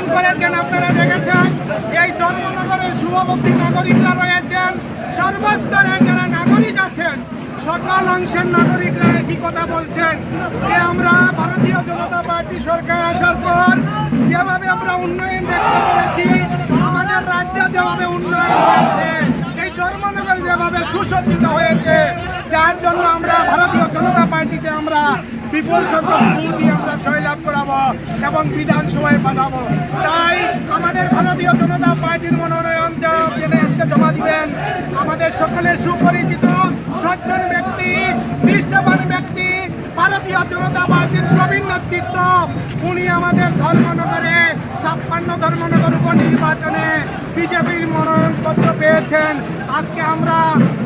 অংশগ্রহণ করেছেন আপনারা দেখেছেন। এই ধর্মনগরের শুভবর্তী নাগরিকরা রয়েছেন, সর্বস্তরের যারা নাগরিক আছেন সকল অংশের নাগরিকরা একই কথা বলছেন যে আমরা ভারতীয় জনতা পার্টি সরকার আসার পর যেভাবে আমরা উন্নয়ন দেখতে পেরেছি, আমাদের রাজ্য যেভাবে উন্নয়ন হয়েছে, এই ধর্মনগর যেভাবে সুসজ্জিত হয়েছে, যার জন্য আমরা ভারতীয় জনতা পার্টিকে আমরা বিপুল সংখ্যক ভোট দিয়ে আমরা জয়লাভ করাবো এবং বিধানসভায় পাঠাবো। তাই আমাদের ভারতীয় জনতা পার্টির মনোনয়ন আজকে জমা দিবেন আমাদের সকলের সুপরিচিত সজ্জন ব্যক্তি, নিষ্ঠাবান ব্যক্তি, ভারতীয় জনতা পার্টির প্রবীণ নেতৃত্ব। উনি আমাদের ধর্মনগরে 56 ধর্মনগর উপনির্বাচনে বিজেপির মনোনয়নপত্র পেয়েছেন। আজকে আমরা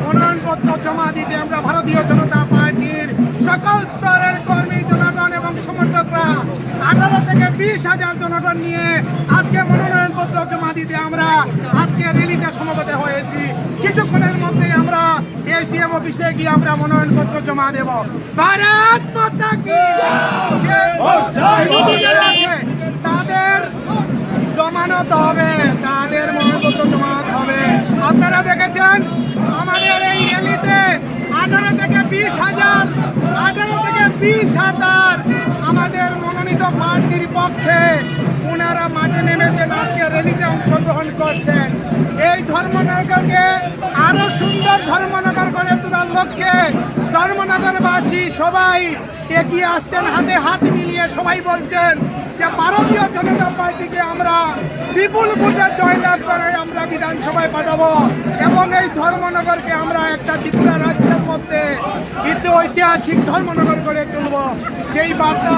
মনোনয়নপত্র জমা দিতে আমরা ভারতীয় জনতা পার্টির সকল স্তরের কর্মী জনগণ এবং সমর্থকরা 18 থেকে 20 হাজার জনগণ নিয়ে আজকে মনোনয়নপত্র জমা দিতে আমরা আজকে র্যালিতে সমবেত হয়েছি। কিছুক্ষণের মধ্যেই আমরা এসডিএম অফিসে গিয়ে আমরা মনোনয়নপত্র জমা দেব। ভারত মাতা কি তাদের জমানত হবে, তাদের মনোনয়নপত্র জমাতে হবে। আপনারা দেখেছেন আমাদের এই র্যালিতে 18 থেকে 20 হাজার আমাদের মনোনীত প্রার্থীর পক্ষে ওনারা মাঠে নেমেছেন, আজকে র্যালিতে অংশগ্রহণ করছেন। এই ধর্মনগরকে আরো সুন্দর ধর্মনগর করে তোলার লক্ষ্যে ধর্মনগরবাসী সবাই এগিয়ে আসছেন, হাতে হাত মিলিয়ে সবাই বলছেন যে ভারতীয় জনতা পার্টিকে আমরা বিপুল ভোটে জয়লাভ করে আমরা বিধানসভায় পাঠাবো এবং এই ধর্মনগরকে আমরা একটা ত্রিপুরা রাজ্যের মধ্যে ঐতিহাসিক ধর্মনগর করে তুলব। সেই বার্তা